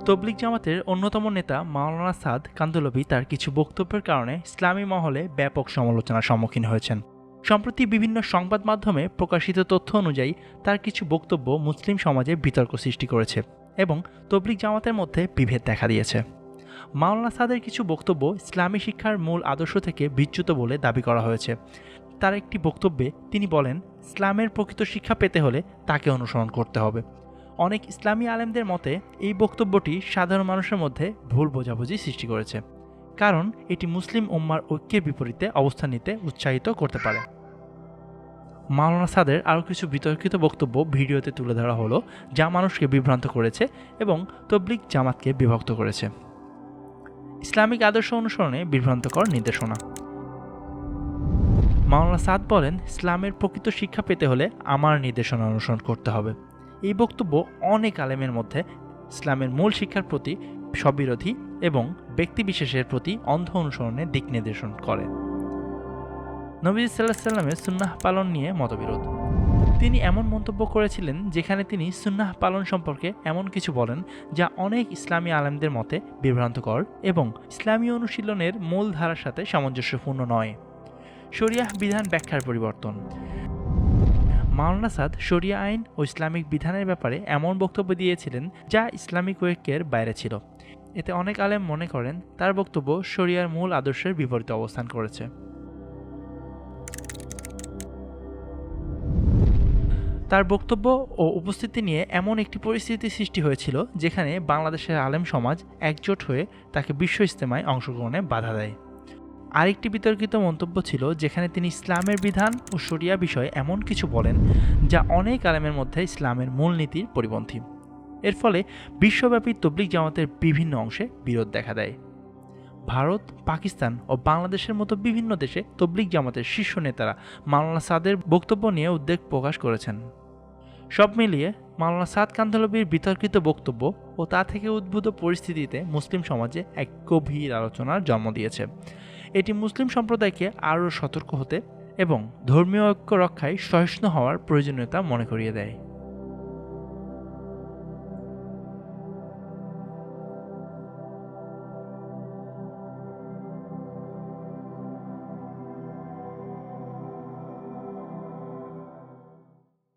তবলিগ জামাতের অন্যতম নেতা মাওলানা সাদ কান্ধলভি তার কিছু বক্তব্যের কারণে ইসলামী মহলে ব্যাপক সমালোচনার সম্মুখীন হয়েছেন। সম্প্রতি বিভিন্ন সংবাদ মাধ্যমে প্রকাশিত তথ্য অনুযায়ী তার কিছু বক্তব্য মুসলিম সমাজে বিতর্ক সৃষ্টি করেছে এবং তবলিগ জামাতের মধ্যে বিভেদ দেখা দিয়েছে। মাওলানা সাদের কিছু বক্তব্য ইসলামী শিক্ষার মূল আদর্শ থেকে বিচ্যুত বলে দাবি করা হয়েছে। তার একটি বক্তব্যে তিনি বলেন, ইসলামের প্রকৃত শিক্ষা পেতে হলে তাকে অনুসরণ করতে হবে। অনেক ইসলামী আলেমদের মতে এই বক্তব্যটি সাধারণ মানুষের মধ্যে ভুল বোঝাবুঝি সৃষ্টি করেছে, কারণ এটি মুসলিম উম্মার ঐক্যের বিপরীতে অবস্থান নিতে উৎসাহিত করতে পারে। মাওলানা সাদের আরও কিছু বিতর্কিত বক্তব্য ভিডিওতে তুলে ধরা হলো, যা মানুষকে বিভ্রান্ত করেছে এবং তবলিগ জামাতকে বিভক্ত করেছে। ইসলামিক আদর্শ অনুসরণে বিভ্রান্তকর নির্দেশনা। মাওলানা সাদ বলেন, ইসলামের প্রকৃত শিক্ষা পেতে হলে আমার নির্দেশনা অনুসরণ করতে হবে। এই বক্তব্য অনেক আলেমের মধ্যে ইসলামের মূল শিক্ষার প্রতি স্ববিরোধী এবং ব্যক্তিবিশেষের প্রতি অন্ধ অনুসরণের দিক নির্দেশন করে। নবী সাল্লাল্লাহু আলাইহি ওয়াসাল্লামের সুন্নাহ পালন নিয়ে মতবিরোধ। তিনি এমন মন্তব্য করেছিলেন যেখানে তিনি সুন্নাহ পালন সম্পর্কে এমন কিছু বলেন যা অনেক ইসলামী আলেমদের মতে বিভ্রান্তকর এবং ইসলামী অনুশীলনের মূল ধারার সাথে সামঞ্জস্যপূর্ণ নয়। শরিয়াহ বিধান ব্যাখ্যার পরিবর্তন। মাওলানা সাদ শরিয়া আইন ও ইসলামিক বিধানের ব্যাপারে এমন বক্তব্য দিয়েছিলেন যা ইসলামিক ঐক্যের বাইরে ছিল। এতে অনেক আলেম মনে করেন তার বক্তব্য শরিয়ার মূল আদর্শের বিপরীতে অবস্থান করেছে। তার বক্তব্য ও উপস্থিতি নিয়ে এমন একটি পরিস্থিতি সৃষ্টি হয়েছিল যেখানে বাংলাদেশের আলেম সমাজ একজোট হয়ে তাকে বিশ্ব ইজতেমায় অংশগ্রহণে বাধা দেয়। আরেকটি বিতর্কিত মন্তব্য ছিল যেখানে তিনি ইসলামের বিধান ও শরিয়া বিষয়ে এমন কিছু বলেন যা অনেক আলেমের মধ্যে ইসলামের মূলনীতির পরিপন্থী। এর ফলে বিশ্বব্যাপী তবলিগ জামাতের বিভিন্ন অংশে বিরোধ দেখা দেয়। ভারত, পাকিস্তান ও বাংলাদেশের মতো বিভিন্ন দেশে তবলিগ জামাতের শীর্ষ নেতারা মাওলানা সাদের বক্তব্য নিয়ে উদ্বেগ প্রকাশ করেছেন। সব মিলিয়ে মাওলানা সাদ কান্ধলভির বিতর্কিত বক্তব্য ও তা থেকে উদ্ভূত পরিস্থিতিতে মুসলিম সমাজে এক গভীর আলোচনার জন্ম দিয়েছে। এটি মুসলিম সম্প্রদায়কে আরও সতর্ক হতে এবং ধর্মীয় ঐক্য রক্ষায় সহিষ্ণু হওয়ার প্রয়োজনীয়তা মনে করিয়ে দেয়।